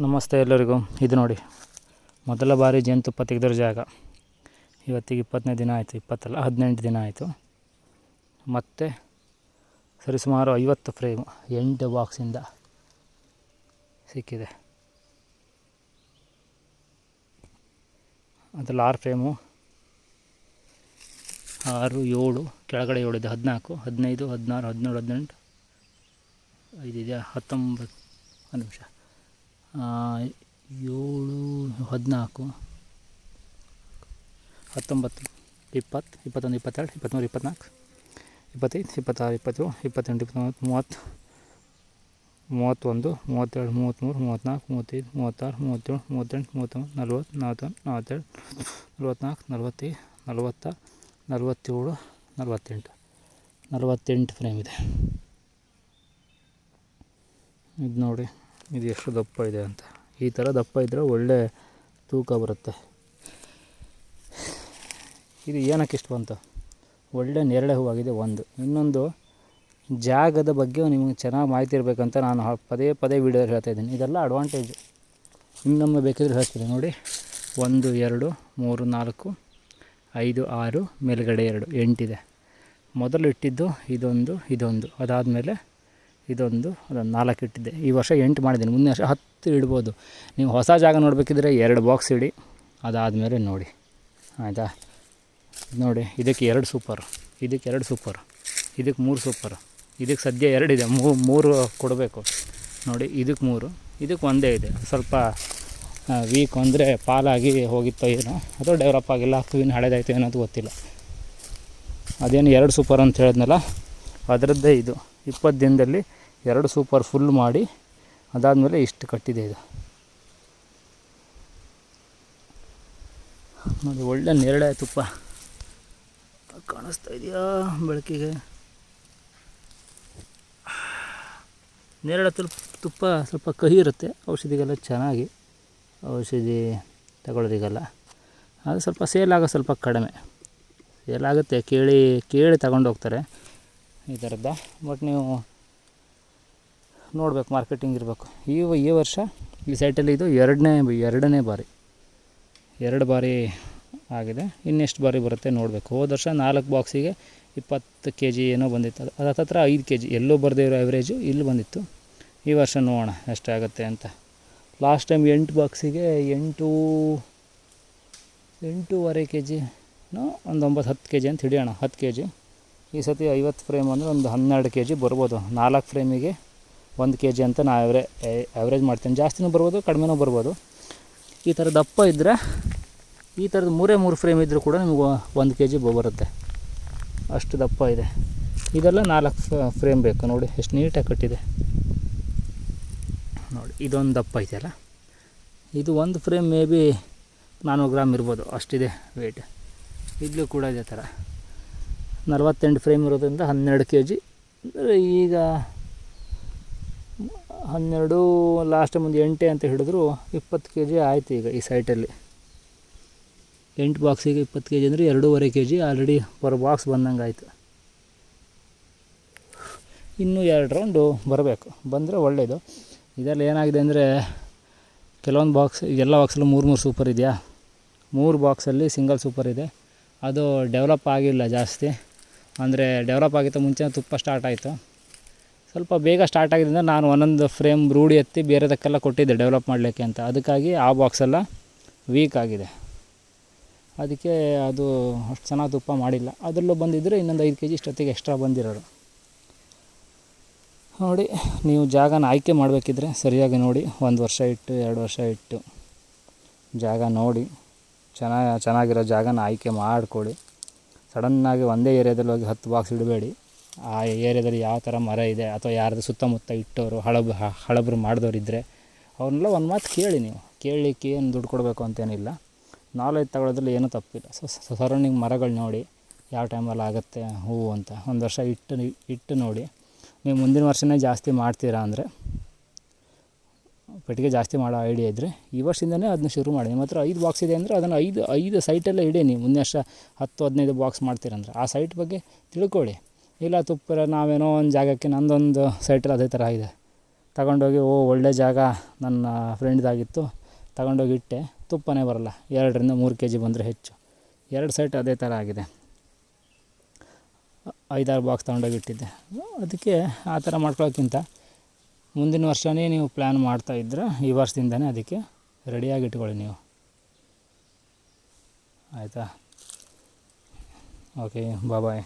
ನಮಸ್ತೆ ಎಲ್ಲರಿಗೂ. ಇದು ನೋಡಿ, ಮೊದಲ ಬಾರಿ ಜೇನುತುಪ್ಪ ತೆಗೆದಿರೋ ಜಾಗ. ಇವತ್ತಿಗೆ 20ನೇ ದಿನ ಆಯಿತು, 18 ದಿನ ಆಯಿತು. ಮತ್ತು ಸರಿಸುಮಾರು 50 ಫ್ರೇಮ್ 8 ಬಾಕ್ಸಿಂದ ಸಿಕ್ಕಿದೆ. ಅದರಲ್ಲಿ 6 ಫ್ರೇಮು, 6, 7 ಕೆಳಗಡೆ 7 ಇದೆ, 14, 15, 16, 17, 18, 5 ಇದೆಯಾ, 19 ನಿಮಿಷ, 7, 14, 19, 20, 21, 22, 23, 24, 25, 26, 27, 28, 29, 30, 31, 32, 33, 34, 35, 36, 37, 38, 39, 40, 41, 42, 43, 44, 45, 47, 48 ಫ್ರೇಮ್ ಇದೆ. ಇದು ನೋಡಿ, ಇದು ಎಷ್ಟು ದಪ್ಪ ಇದೆ ಅಂತ. ಈ ಥರ ದಪ್ಪ ಇದ್ದರೆ ಒಳ್ಳೆ ತೂಕ ಬರುತ್ತೆ. ಇದು ಏನಕ್ಕೆ ಇಷ್ಟು ಬಂತು? ಒಳ್ಳೆ ನೇರಳೆ ಹೂವಾಗಿದೆ ಒಂದು. ಇನ್ನೊಂದು, ಜಾಗದ ಬಗ್ಗೆ ನಿಮಗೆ ಚೆನ್ನಾಗಿ ಮಾಹಿತಿ ಇರಬೇಕಂತ ನಾನು ಪದೇ ವೀಡಿಯೋದಲ್ಲಿ ಹೇಳ್ತಾಯಿದ್ದೀನಿ. ಇದೆಲ್ಲ ಅಡ್ವಾಂಟೇಜ್. ಇನ್ನೊಮ್ಮೆ ಬೇಕಿದ್ರೆ ಹೇಳ್ತೀನಿ ನೋಡಿ. 1, 2, 3, 4, 5, 6, ಮೇಲ್ಗಡೆ 2, 8 ಇದೆ. ಮೊದಲು ಇಟ್ಟಿದ್ದು ಇದೊಂದು, ಅದಾದಮೇಲೆ ಇದೊಂದು 4 ಇಟ್ಟಿದ್ದೆ. ಈ ವರ್ಷ 8 ಮಾಡಿದ್ದೀನಿ. ಮುಂದಿನ ವರ್ಷ 10 ಇಡ್ಬೋದು. ನೀವು ಹೊಸ ಜಾಗ ನೋಡಬೇಕಿದ್ರೆ 2 ಬಾಕ್ಸ್ ಇಡಿ, ಅದಾದಮೇಲೆ ನೋಡಿ, ಆಯಿತಾ? ನೋಡಿ, ಇದಕ್ಕೆ 2 ಸೂಪರ್, ಇದಕ್ಕೆ 2 ಸೂಪರ್, ಇದಕ್ಕೆ 3 ಸೂಪರ್, ಇದಕ್ಕೆ ಸದ್ಯ 2 ಇದೆ, 3 ಕೊಡಬೇಕು ನೋಡಿ. ಇದಕ್ಕೆ 3, ಇದಕ್ಕೆ 1 ಇದೆ. ಸ್ವಲ್ಪ ವೀಕ್ ಅಂದರೆ ಪಾಲಾಗಿ ಹೋಗಿತ್ತೋ ಏನೋ, ಅಥವಾ ಡೆವಲಪ್ ಆಗಿಲ್ಲ, ಹೂವಿನ ಹಳೇದಾಯಿತು ಏನೋ ಅದು ಗೊತ್ತಿಲ್ಲ. ಅದೇನು 2 ಸೂಪರ್ ಅಂತ ಹೇಳಿದ್ನಲ್ಲ, ಅದರದ್ದೇ ಇದು. 20 ದಿನದಲ್ಲಿ 2 ಸೂಪರ್ ಫುಲ್ ಮಾಡಿ, ಅದಾದಮೇಲೆ ಇಷ್ಟು ಕಟ್ಟಿದೆ ಇದು ನೋಡಿ. ಒಳ್ಳೆ ನೇರಳೆ ತುಪ್ಪ ಕಾಣಿಸ್ತಾ ಇದೆಯಾ ಬೆಳಕಿಗೆ? ನೇರಳೆ ತುಪ್ಪ ಸ್ವಲ್ಪ ಕಹಿ ಇರುತ್ತೆ. ಔಷಧಿಗೆಲ್ಲ ಚೆನ್ನಾಗಿ, ಔಷಧಿ ತಗೊಳ್ಳೋರಿಗೆಲ್ಲ ಅದು ಸ್ವಲ್ಪ ಸೇಲಾಗೋ ಸ್ವಲ್ಪ ಕಡಿಮೆ ಸೇಲಾಗುತ್ತೆ. ಕೇಳಿ ತಗೊಂಡು ಹೋಗ್ತಾರೆ ಈ ಥರದ್ದು. ಬಟ್ ನೀವು ನೋಡಬೇಕು, ಮಾರ್ಕೆಟಿಂಗ್ ಇರಬೇಕು. ಈ ವರ್ಷ ಈ ಸೈಟಲ್ಲಿ ಇದು ಎರಡನೇ ಬಾರಿ 2 ಬಾರಿ ಆಗಿದೆ. ಇನ್ನೆಷ್ಟು ಬಾರಿ ಬರುತ್ತೆ ನೋಡಬೇಕು. ಹೋದ ವರ್ಷ 4 ಬಾಕ್ಸಿಗೆ 20 kg ಏನೋ ಬಂದಿತ್ತು. ಅದು ಹತ್ತಿರ 5 kg ಎಲ್ಲೋ ಬರದೇ ಇರೋ ಆ್ಯಾವ್ರೇಜು ಇಲ್ಲಿ ಬಂದಿತ್ತು. ಈ ವರ್ಷ ನೋಡೋಣ ಎಷ್ಟಾಗುತ್ತೆ ಅಂತ. ಲಾಸ್ಟ್ ಟೈಮ್ 8 ಬಾಕ್ಸಿಗೆ 8.5 kg ಒಂದು 9-10 kg ಅಂತ ಹಿಡಿಯೋಣ. 10 kg. ಈ ಸತಿ 50 ಫ್ರೇಮ್ ಅಂದರೆ ಒಂದು 12 kg ಬರ್ಬೋದು. 4 ಫ್ರೇಮಿಗೆ 1 kg ಅಂತ ನಾನು ಆ್ಯಾವ್ರೇಜ್ ಮಾಡ್ತೇನೆ. ಜಾಸ್ತಿನೂ ಬರ್ಬೋದು, ಕಡಿಮೆನೂ ಬರ್ಬೋದು. ಈ ಥರ ದಪ್ಪ ಇದ್ದರೆ, ಈ ಥರದ್ದು 3 ಫ್ರೇಮ್ ಇದ್ದರೂ ಕೂಡ ನಿಮಗೆ 1 kg ಬರುತ್ತೆ. ಅಷ್ಟು ದಪ್ಪ ಇದೆ. ಇದೆಲ್ಲ 4 ಫ್ರೇಮ್ ಬೇಕು. ನೋಡಿ ಎಷ್ಟು ನೀಟಾಗಿ ಕಟ್ಟಿದೆ ನೋಡಿ. ಇದೊಂದು ದಪ್ಪ ಇದೆಯಲ್ಲ, ಇದು 1 ಫ್ರೇಮ್ ಮೇ ಬಿ 400 ಗ್ರಾಮ್ ಇರ್ಬೋದು, ಅಷ್ಟಿದೆ ವೆಯ್ಟ್. ಇಲ್ಲೂ ಕೂಡ ಇದೇ ಥರ 48 ಫ್ರೇಮ್ ಇರೋದ್ರಿಂದ 12 kg. ಈಗ 12 ಲಾಸ್ಟ್ ಮುಂದೆ 8 ಅಂತ ಹಿಡಿದ್ರು 20 kg ಆಯಿತು ಈಗ ಈ ಸೈಟಲ್ಲಿ. 8 ಬಾಕ್ಸಿಗೆ 20 kg ಅಂದರೆ 2.5 kg ಆಲ್ರೆಡಿ ಪರ್ ಬಾಕ್ಸ್ ಬಂದಂಗೆ ಆಯಿತು. ಇನ್ನೂ 2 ರೌಂಡು ಬರಬೇಕು. ಬಂದರೆ ಒಳ್ಳೆಯದು. ಇದರಲ್ಲಿ ಏನಾಗಿದೆ ಅಂದರೆ, ಕೆಲವೊಂದು ಬಾಕ್ಸ್, ಎಲ್ಲ ಬಾಕ್ಸಲ್ಲೂ 3 ಸೂಪರ್ ಇದೆಯಾ, 3 ಬಾಕ್ಸಲ್ಲಿ ಸಿಂಗಲ್ ಸೂಪರ್ ಇದೆ. ಅದು ಡೆವಲಪ್ ಆಗಿಲ್ಲ ಜಾಸ್ತಿ. ಅಂದರೆ ಡೆವಲಪ್ ಆಗಿತ್ತು ಮುಂಚೆ ತುಪ್ಪ ಸ್ಟಾರ್ಟ್ ಆಯಿತು. ಸ್ವಲ್ಪ ಬೇಗ ಸ್ಟಾರ್ಟ್ ಆಗಿದ್ದರಿಂದ ನಾನು ಒಂದೊಂದು ಫ್ರೇಮ್ ರೂಢಿ ಎತ್ತಿ ಬೇರೆದಕ್ಕೆಲ್ಲ ಕೊಟ್ಟಿದ್ದೆ ಡೆವಲಪ್ ಮಾಡಲಿಕ್ಕೆ ಅಂತ. ಅದಕ್ಕಾಗಿ ಆ ಬಾಕ್ಸೆಲ್ಲ ವೀಕ್ ಆಗಿದೆ. ಅದಕ್ಕೆ ಅದು ಅಷ್ಟು ಚೆನ್ನಾಗಿ ತುಪ್ಪ ಮಾಡಿಲ್ಲ. ಅದರಲ್ಲೂ ಬಂದಿದ್ದರೆ ಇನ್ನೊಂದು 5 kg ಇಷ್ಟೊತ್ತಿಗೆ ಎಕ್ಸ್ಟ್ರಾ ಬಂದಿರೋರು. ನೋಡಿ, ನೀವು ಜಾಗನ ಆಯ್ಕೆ ಮಾಡಬೇಕಿದ್ರೆ ಸರಿಯಾಗಿ ನೋಡಿ. 1 ವರ್ಷ ಇಟ್ಟು 2 ವರ್ಷ ಇಟ್ಟು ಜಾಗ ನೋಡಿ ಚೆನ್ನಾಗಿರೋ ಜಾಗನ ಆಯ್ಕೆ ಮಾಡಿಕೊಡಿ. ಸಡನ್ನಾಗಿ ಒಂದೇ ಏರಿಯಾದಲ್ಲಿ ಹೋಗಿ 10 ಬಾಕ್ಸ್ ಇಡಬೇಡಿ. ಆ ಏರಿಯಾದಲ್ಲಿ ಯಾವ ಥರ ಮರ ಇದೆ, ಅಥವಾ ಯಾರ್ದು ಸುತ್ತಮುತ್ತ ಇಟ್ಟವರು ಹಳಬ್ರು ಮಾಡಿದವರಿದ್ದರೆ ಅವ್ರನ್ನೆಲ್ಲ ಒಂದು ಮಾತು ಕೇಳಿ. ನೀವು ಕೇಳಲಿಕ್ಕೆ ಏನು ದುಡ್ಡು ಕೊಡಬೇಕು ಅಂತೇನಿಲ್ಲ. ನಾಲೆಜ್ ತಗೊಳ್ಳೋದ್ರಲ್ಲಿ ಏನೂ ತಪ್ಪಿಲ್ಲ. ಸರೌಂಡಿಂಗ್ ಮರಗಳು ನೋಡಿ, ಯಾವ ಟೈಮಲ್ಲಿ ಆಗುತ್ತೆ ಹೂವು ಅಂತ. 1 ವರ್ಷ ಇಟ್ಟು ನೋಡಿ. ನೀವು ಮುಂದಿನ ವರ್ಷನೇ ಜಾಸ್ತಿ ಮಾಡ್ತೀರಾ ಅಂದರೆ, ಪೆಟ್ಟಿಗೆ ಜಾಸ್ತಿ ಮಾಡೋ ಐಡಿಯಾ ಇದ್ದರೆ ಈ ವರ್ಷದಿಂದನೇ ಅದನ್ನ ಶುರು ಮಾಡಿ. ನಿಮ್ಮ ಹತ್ರ 5 ಬಾಕ್ಸ್ ಇದೆ ಅಂದರೆ ಅದನ್ನು 5 ಸೈಟಲ್ಲೇ ಇಡಿ. ನೀವು ಮುಂದಿನ ವರ್ಷ 10-15 ಬಾಕ್ಸ್ ಮಾಡ್ತೀರಂದ್ರೆ ಆ ಸೈಟ್ ಬಗ್ಗೆ ತಿಳ್ಕೊಳ್ಳಿ. ಇಲ್ಲ ತುಪ್ಪ ನಾವೇನೋ ಒಂದು ಜಾಗಕ್ಕೆ ನಂದೊಂದು ಸೈಟಲ್ಲಿ ಅದೇ ಥರ ಇದೆ ತಗೊಂಡೋಗಿ ಒಳ್ಳೆ ಜಾಗ ನನ್ನ ಫ್ರೆಂಡ್ದಾಗಿತ್ತು, ತಗೊಂಡೋಗಿ ಇಟ್ಟೆ, ತುಪ್ಪನೇ ಬರಲ್ಲ. 2ರಿಂದ 3 kg ಬಂದರೆ ಹೆಚ್ಚು. 2 ಸೈಟ್ ಅದೇ ಥರ ಆಗಿದೆ. 5-6 ಬಾಕ್ಸ್ ತಗೊಂಡೋಗಿ ಇಟ್ಟಿದ್ದೆ. ಅದಕ್ಕೆ ಆ ಥರ ಮಾಡ್ಕೊಳ್ಳೋಕ್ಕಿಂತ ಮುಂದಿನ ವರ್ಷವೇ ನೀವು ಪ್ಲ್ಯಾನ್ ಮಾಡ್ತಾಯಿದ್ರೆ ಈ ವರ್ಷದಿಂದನೇ ಅದಕ್ಕೆ ರೆಡಿಯಾಗಿ ಇಟ್ಕೊಳ್ಳಿ ನೀವು, ಆಯಿತಾ? ಓಕೆ, ಬಾಯ್.